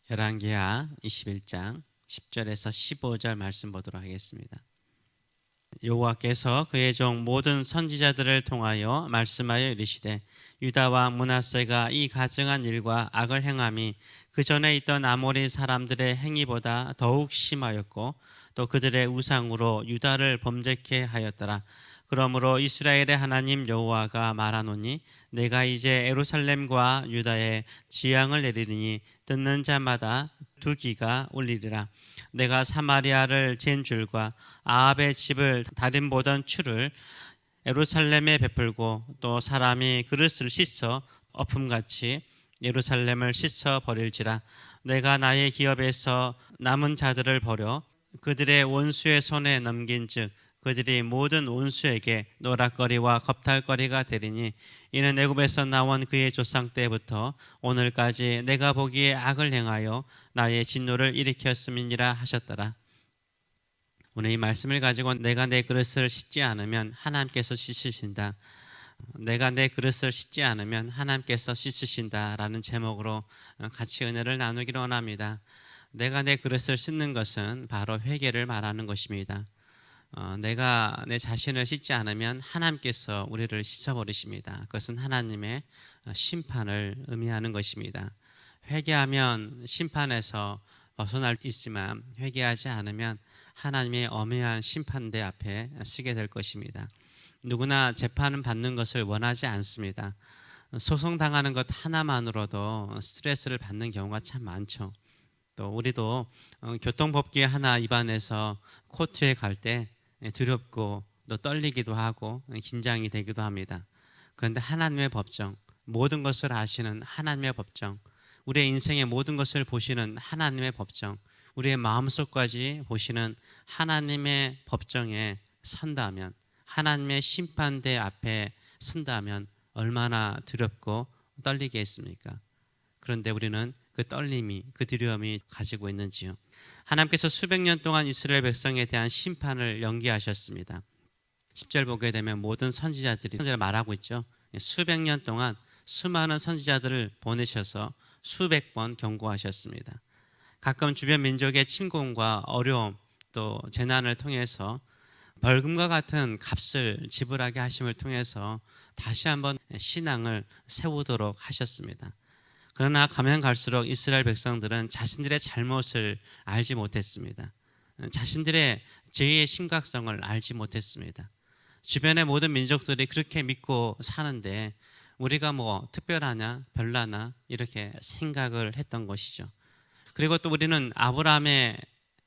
열왕기하 21장 10절에서 15절 말씀 보도록 하겠습니다. 여호와께서 그의 종 모든 선지자들을 통하여 말씀하여 이르시되 유다와 므낫세가 이 가증한 일과 악을 행함이 그 전에 있던 아모리 사람들의 행위보다 더욱 심하였고 또 그들의 우상으로 유다를 범죄케 하였더라. 그러므로 이스라엘의 하나님 여호와가 말하노니 내가 이제 예루살렘과 유다에 재앙을 내리니 듣는 자마다 두 귀가 울리리라. 내가 사마리아를 잰 줄과 아합의 집을 다림 보던 추를 예루살렘에 베풀고 또 사람이 그릇을 씻어 엎음같이 예루살렘을 씻어 버릴지라. 내가 나의 기업에서 남은 자들을 버려 그들의 원수의 손에 넘긴즉 그들이 모든 원수에게 노락거리와 겁탈거리가 되리니 이는 애굽에서 나온 그의 조상 때부터 오늘까지 내가 보기에 악을 행하여 나의 진노를 일으켰음이니라 하셨더라. 오늘 이 말씀을 가지고 내가 내 그릇을 씻지 않으면 하나님께서 씻으신다. 내가 내 그릇을 씻지 않으면 하나님께서 씻으신다라는 제목으로 같이 은혜를 나누기를 원합니다. 내가 내 그릇을 씻는 것은 바로 회개를 말하는 것입니다. 내가 내 자신을 씻지 않으면 하나님께서 우리를 씻어버리십니다. 그것은 하나님의 심판을 의미하는 것입니다. 회개하면 심판에서 벗어날 수 있지만 회개하지 않으면 하나님의 엄해한 심판대 앞에 서게 될 것입니다. 누구나 재판을 받는 것을 원하지 않습니다. 소송당하는 것 하나만으로도 스트레스를 받는 경우가 참 많죠. 또 우리도 교통법규 하나 위반해서 코트에 갈 때 두렵고 또 떨리기도 하고 긴장이 되기도 합니다. 그런데 하나님의 법정, 모든 것을 아시는 하나님의 법정, 우리의 인생의 모든 것을 보시는 하나님의 법정, 우리의 마음속까지 보시는 하나님의 법정에 선다면, 하나님의 심판대 앞에 선다면 얼마나 두렵고 떨리겠습니까? 그런데 우리는 그 떨림이, 그 두려움이 가지고 있는지요? 하나님께서 수백 년 동안 이스라엘 백성에 대한 심판을 연기하셨습니다. 10절 보게 되면 모든 선지자들이 말하고 있죠. 수백 년 동안 수많은 선지자들을 보내셔서 수백 번 경고하셨습니다. 가끔 주변 민족의 침공과 어려움 또 재난을 통해서 벌금과 같은 값을 지불하게 하심을 통해서 다시 한번 신앙을 세우도록 하셨습니다. 그러나 가면 갈수록 이스라엘 백성들은 자신들의 잘못을 알지 못했습니다. 자신들의 죄의 심각성을 알지 못했습니다. 주변의 모든 민족들이 그렇게 믿고 사는데 우리가 뭐 특별하냐 별나나 이렇게 생각을 했던 것이죠. 그리고 또 우리는 아브라함의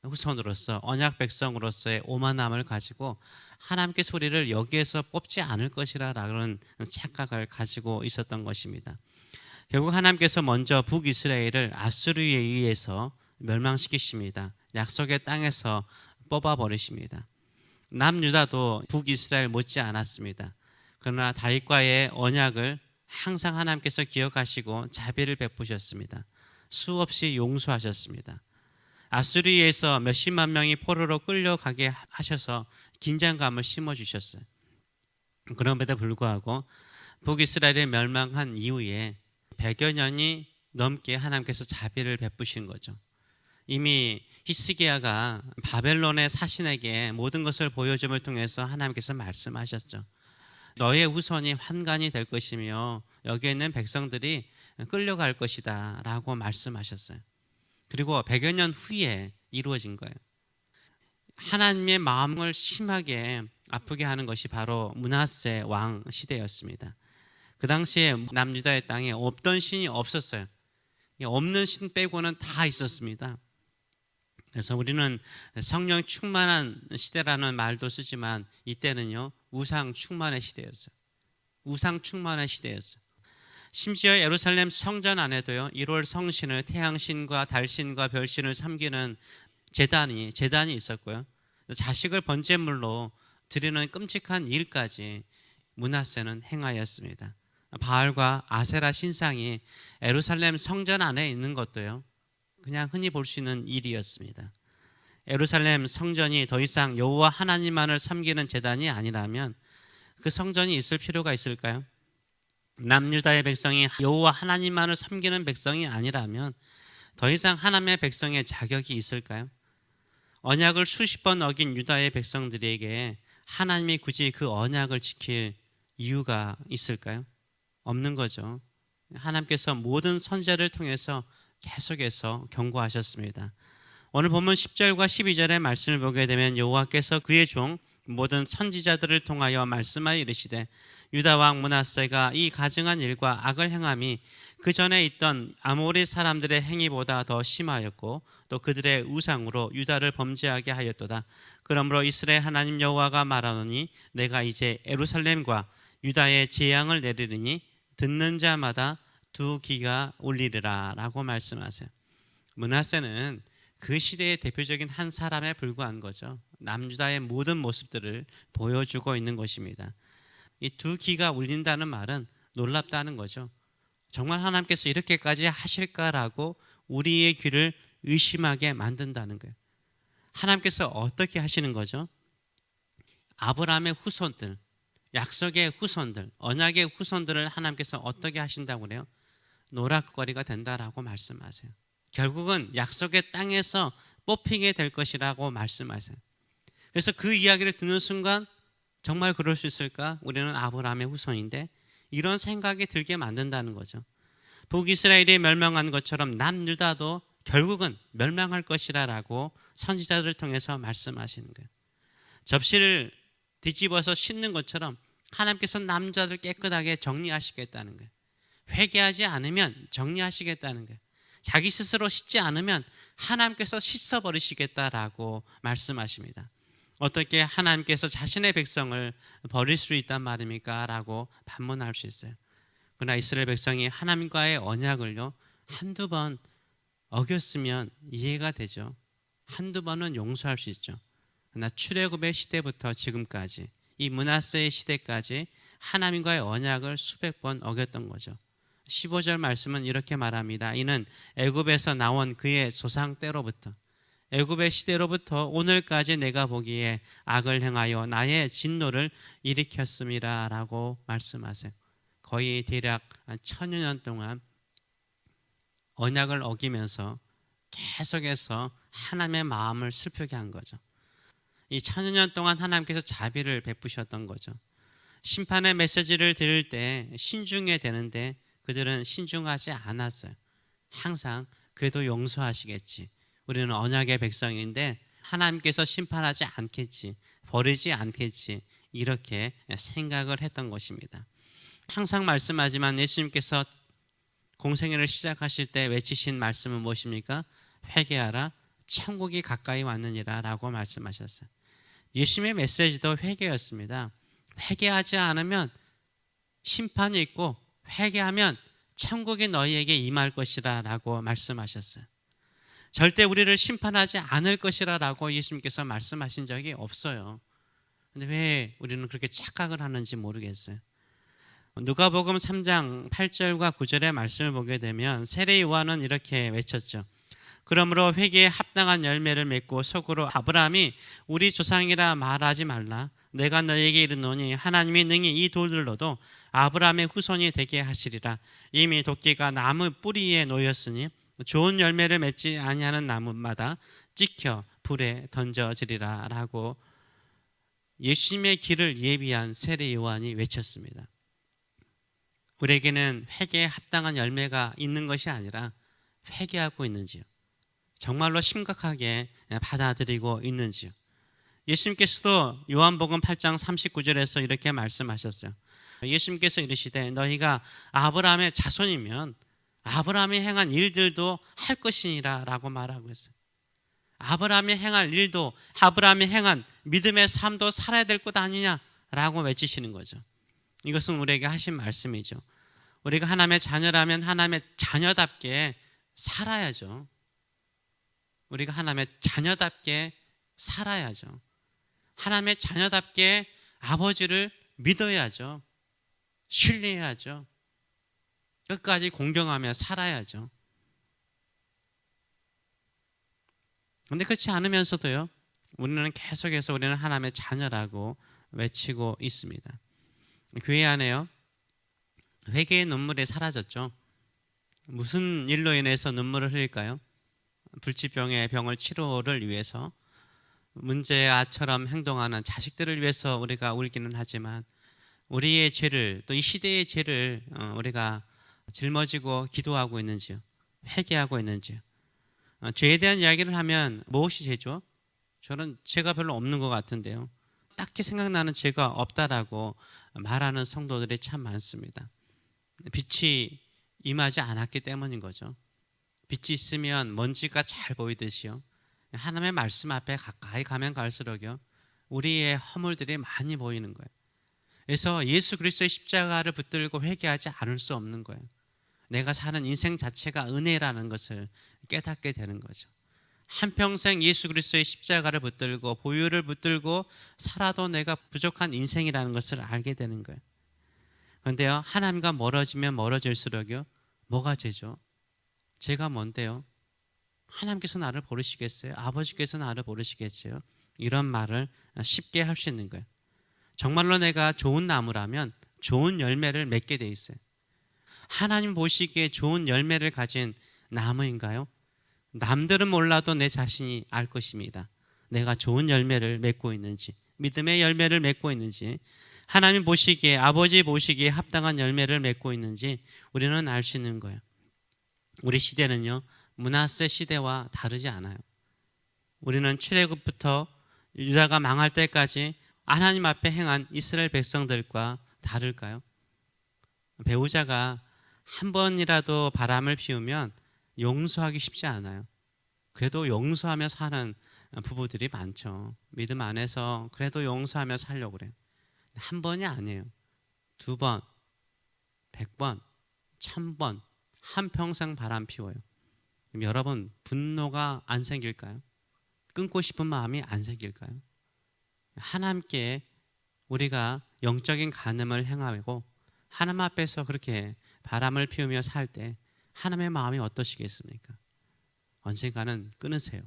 후손으로서 언약 백성으로서의 오만함을 가지고 하나님께서 우리를 여기에서 뽑지 않을 것이라는 착각을 가지고 있었던 것입니다. 결국 하나님께서 먼저 북이스라엘을 아수르에 의해서 멸망시키십니다. 약속의 땅에서 뽑아버리십니다. 남유다도 북이스라엘 못지 않았습니다. 그러나 다윗과의 언약을 항상 하나님께서 기억하시고 자비를 베푸셨습니다. 수없이 용서하셨습니다. 아수르에서 몇십만 명이 포로로 끌려가게 하셔서 긴장감을 심어주셨어요. 그럼에도 불구하고 북이스라엘이 멸망한 이후에 100여 년이 넘게 하나님께서 자비를 베푸신 거죠. 이미 히스기야가 바벨론의 사신에게 모든 것을 보여줌을 통해서 하나님께서 말씀하셨죠. 너의 후손이 환관이 될 것이며 여기에 있는 백성들이 끌려갈 것이다 라고 말씀하셨어요. 그리고 100여 년 후에 이루어진 거예요. 하나님의 마음을 심하게 아프게 하는 것이 바로 므낫세 왕 시대였습니다. 그 당시에 남유다의 땅에 없던 신이 없었어요. 없는 신 빼고는 다 있었습니다. 그래서 우리는 성령 충만한 시대라는 말도 쓰지만 이때는요 우상 충만의 시대였어요. 우상 충만의 시대였어요. 심지어 예루살렘 성전 안에도요 1월 성신을 태양신과 달신과 별신을 섬기는 제단이 있었고요. 자식을 번제물로 드리는 끔찍한 일까지 므낫세는 행하였습니다. 바알과 아세라 신상이 예루살렘 성전 안에 있는 것도요 그냥 흔히 볼 수 있는 일이었습니다. 예루살렘 성전이 더 이상 여호와 하나님만을 섬기는 제단이 아니라면 그 성전이 있을 필요가 있을까요? 남유다의 백성이 여호와 하나님만을 섬기는 백성이 아니라면 더 이상 하나님의 백성의 자격이 있을까요? 언약을 수십 번 어긴 유다의 백성들에게 하나님이 굳이 그 언약을 지킬 이유가 있을까요? 없는 거죠. 하나님께서 모든 선지자를 통해서 계속해서 경고하셨습니다. 오늘 본문 10절과 12절의 말씀을 보게 되면 여호와께서 그의 종 모든 선지자들을 통하여 말씀하여 이르시되 유다 왕 므낫세가 이 가증한 일과 악을 행함이 그 전에 있던 아모리 사람들의 행위보다 더 심하였고 또 그들의 우상으로 유다를 범죄하게 하였도다. 그러므로 이스라엘 하나님 여호와가 말하노니 내가 이제 예루살렘과 유다에 재앙을 내리리니 듣는 자마다 두 귀가 울리리라 라고 말씀하세요. 므낫세는 그 시대의 대표적인 한 사람에 불과한 거죠. 남유다의 모든 모습들을 보여주고 있는 것입니다. 이 두 귀가 울린다는 말은 놀랍다는 거죠. 정말 하나님께서 이렇게까지 하실까라고 우리의 귀를 의심하게 만든다는 거예요. 하나님께서 어떻게 하시는 거죠? 아브라함의 후손들, 약속의 후손들, 언약의 후손들을 하나님께서 어떻게 하신다고 그래요? 노락거리가 된다라고 말씀하세요. 결국은 약속의 땅에서 뽑히게 될 것이라고 말씀하세요. 그래서 그 이야기를 듣는 순간 정말 그럴 수 있을까? 우리는 아브라함의 후손인데 이런 생각이 들게 만든다는 거죠. 북이스라엘이 멸망한 것처럼 남유다도 결국은 멸망할 것이라고 선지자들을 통해서 말씀하시는 거예요. 접시를 뒤집어서 씻는 것처럼 하나님께서 남자들 깨끗하게 정리하시겠다는 거예요. 회개하지 않으면 정리하시겠다는 거예요. 자기 스스로 씻지 않으면 하나님께서 씻어버리시겠다라고 말씀하십니다. 어떻게 하나님께서 자신의 백성을 버릴 수 있단 말입니까? 라고 반문할 수 있어요. 그러나 이스라엘 백성이 하나님과의 언약을요 한두 번 어겼으면 이해가 되죠. 한두 번은 용서할 수 있죠. 그러나 출애굽의 시대부터 지금까지 이 므낫세의 시대까지 하나님과의 언약을 수백 번 어겼던 거죠. 15절 말씀은 이렇게 말합니다. 이는 애굽에서 나온 그의 조상 때로부터 애굽의 시대로부터 오늘까지 내가 보기에 악을 행하여 나의 진노를 일으켰음이라 라고 말씀하세요. 거의 대략 1000여 년 동안 언약을 어기면서 계속해서 하나님의 마음을 슬프게 한 거죠. 이 1000여 년 동안 하나님께서 자비를 베푸셨던 거죠. 심판의 메시지를 들을 때 신중해야 되는데 그들은 신중하지 않았어요. 항상 그래도 용서하시겠지. 우리는 언약의 백성인데 하나님께서 심판하지 않겠지. 버리지 않겠지. 이렇게 생각을 했던 것입니다. 항상 말씀하지만 예수님께서 공생애를 시작하실 때 외치신 말씀은 무엇입니까? 회개하라. 천국이 가까이 왔느니라 라고 말씀하셨어요. 예수님의 메시지도 회개였습니다. 회개하지 않으면 심판이 있고 회개하면 천국이 너희에게 임할 것이라 라고 말씀하셨어요. 절대 우리를 심판하지 않을 것이라 라고 예수님께서 말씀하신 적이 없어요. 근데 왜 우리는 그렇게 착각을 하는지 모르겠어요. 누가복음 3장 8절과 9절의 말씀을 보게 되면 세례 요한은 이렇게 외쳤죠. 그러므로 회개에 합당한 열매를 맺고 속으로 아브라함이 우리 조상이라 말하지 말라. 내가 너에게 이르노니 하나님이 능히 이 돌들로도 아브라함의 후손이 되게 하시리라. 이미 도끼가 나무 뿌리에 놓였으니 좋은 열매를 맺지 아니하는 나무마다 찍혀 불에 던져지리라 라고 예수님의 길을 예비한 세례 요한이 외쳤습니다. 우리에게는 회개에 합당한 열매가 있는 것이 아니라 회개하고 있는지요, 정말로 심각하게 받아들이고 있는지요. 예수님께서도 요한복음 8장 39절에서 이렇게 말씀하셨어요. 예수님께서 이르시되 너희가 아브라함의 자손이면 아브라함이 행한 일들도 할 것이니라 라고 말하고 있어요. 아브라함이 행할 일도 아브라함이 행한 믿음의 삶도 살아야 될 것 아니냐라고 외치시는 거죠. 이것은 우리에게 하신 말씀이죠. 우리가 하나님의 자녀라면 하나님의 자녀답게 살아야죠. 우리가 하나님의 자녀답게 살아야죠. 하나님의 자녀답게 아버지를 믿어야죠. 신뢰해야죠. 끝까지 공경하며 살아야죠. 그런데 그렇지 않으면서도요, 우리는 계속해서 우리는 하나님의 자녀라고 외치고 있습니다. 교회 안에요, 회개의 눈물이 사라졌죠. 무슨 일로 인해서 눈물을 흘릴까요? 불치병의 병을 치료를 위해서 문제아처럼 행동하는 자식들을 위해서 우리가 울기는 하지만 우리의 죄를 또 이 시대의 죄를 우리가 짊어지고 기도하고 있는지요? 회개하고 있는지요? 죄에 대한 이야기를 하면 무엇이 죄죠? 저는 죄가 별로 없는 것 같은데요. 딱히 생각나는 죄가 없다라고 말하는 성도들이 참 많습니다. 빛이 임하지 않았기 때문인 거죠. 빛이 있으면 먼지가 잘 보이듯이요. 하나님의 말씀 앞에 가까이 가면 갈수록요, 우리의 허물들이 많이 보이는 거예요. 그래서 예수 그리스도의 십자가를 붙들고 회개하지 않을 수 없는 거예요. 내가 사는 인생 자체가 은혜라는 것을 깨닫게 되는 거죠. 한평생 예수 그리스도의 십자가를 붙들고 보혈을 붙들고 살아도 내가 부족한 인생이라는 것을 알게 되는 거예요. 그런데요, 하나님과 멀어지면 멀어질수록요, 뭐가 죄죠? 죄가 뭔데요? 하나님께서 나를 버리시겠어요? 아버지께서 나를 버리시겠어요? 이런 말을 쉽게 할 수 있는 거예요. 정말로 내가 좋은 나무라면 좋은 열매를 맺게 돼 있어요. 하나님 보시기에 좋은 열매를 가진 나무인가요? 남들은 몰라도 내 자신이 알 것입니다. 내가 좋은 열매를 맺고 있는지, 믿음의 열매를 맺고 있는지, 하나님 보시기에, 아버지 보시기에 합당한 열매를 맺고 있는지 우리는 알 수 있는 거예요. 우리 시대는요, 므낫세 시대와 다르지 않아요. 우리는 출애굽부터 유다가 망할 때까지 하나님 앞에 행한 이스라엘 백성들과 다를까요? 배우자가 한 번이라도 바람을 피우면 용서하기 쉽지 않아요. 그래도 용서하며 사는 부부들이 많죠. 믿음 안에서 그래도 용서하며 살려고 그래요. 한 번이 아니에요. 2번, 100번, 1000번, 한평생 바람 피워요. 그럼 여러분, 분노가 안 생길까요? 끊고 싶은 마음이 안 생길까요? 하나님께 우리가 영적인 간음을 행하고 하나님 앞에서 그렇게 바람을 피우며 살 때 하나님의 마음이 어떠시겠습니까? 언젠가는 끊으세요.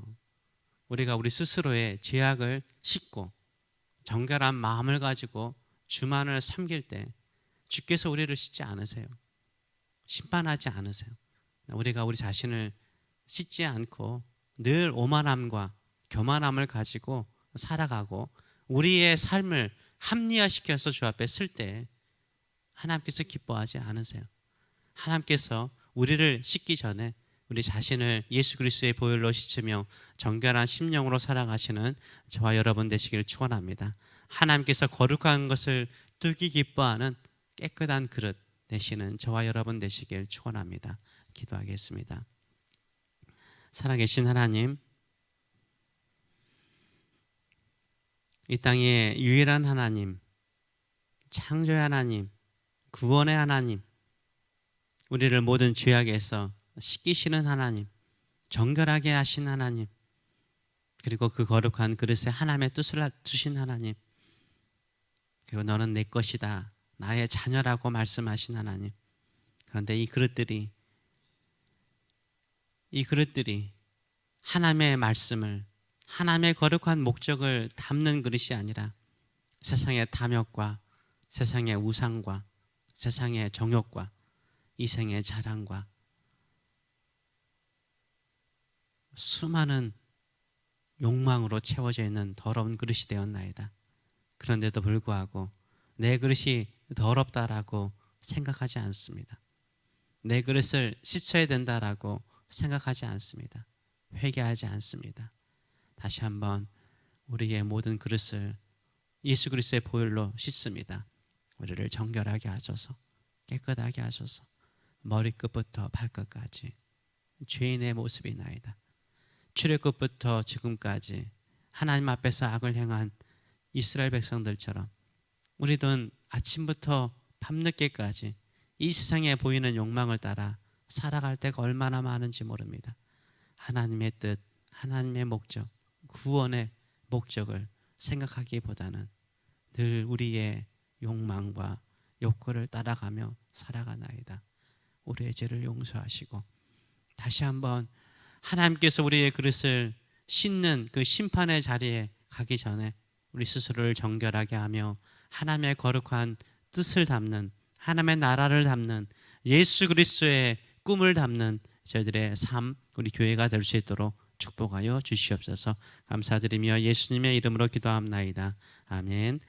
우리가 우리 스스로의 죄악을 씻고 정결한 마음을 가지고 주만을 섬길 때 주께서 우리를 씻지 않으세요. 심판하지 않으세요. 우리가 우리 자신을 씻지 않고 늘 오만함과 교만함을 가지고 살아가고 우리의 삶을 합리화시켜서 주 앞에 쓸 때 하나님께서 기뻐하지 않으세요. 하나님께서 우리를 씻기 전에 우리 자신을 예수 그리스도의 보혈로 씻으며 정결한 심령으로 살아가시는 저와 여러분 되시기를 축원합니다. 하나님께서 거룩한 것을 뜨기 기뻐하는 깨끗한 그릇 되시는 저와 여러분 되시길 축원합니다. 기도하겠습니다. 살아계신 하나님, 이 땅의 유일한 하나님, 창조의 하나님, 구원의 하나님, 우리를 모든 죄악에서 씻기시는 하나님, 정결하게 하신 하나님, 그리고 그 거룩한 그릇에 하나님의 뜻을 두신 하나님, 그리고 너는 내 것이다, 나의 자녀라고 말씀하신 하나님. 그런데 이 그릇들이 하나님의 말씀을, 하나님의 거룩한 목적을 담는 그릇이 아니라 세상의 탐욕과 세상의 우상과 세상의 정욕과 이생의 자랑과 수많은 욕망으로 채워져 있는 더러운 그릇이 되었나이다. 그런데도 불구하고 내 그릇이 더럽다라고 생각하지 않습니다. 내 그릇을 씻어야 된다라고 생각하지 않습니다. 회개하지 않습니다. 다시 한번 우리의 모든 그릇을 예수 그리스도의 보혈로 씻습니다. 우리를 정결하게 하소서, 깨끗하게 하소서. 머리끝부터 발끝까지 죄인의 모습이 나이다. 출애굽부터 지금까지 하나님 앞에서 악을 행한 이스라엘 백성들처럼 우리는 아침부터 밤늦게까지 이 세상에 보이는 욕망을 따라 살아갈 때가 얼마나 많은지 모릅니다. 하나님의 뜻, 하나님의 목적, 구원의 목적을 생각하기보다는 늘 우리의 욕망과 욕구를 따라가며 살아가나이다. 우리의 죄를 용서하시고 다시 한번 하나님께서 우리의 그릇을 씻는 그 심판의 자리에 가기 전에 우리 스스로를 정결하게 하며 하나님의 거룩한 뜻을 담는, 하나님의 나라를 담는, 예수 그리스도의 꿈을 담는 저희들의 삶, 우리 교회가 될 수 있도록 축복하여 주시옵소서. 감사드리며 예수님의 이름으로 기도합나이다. 아멘.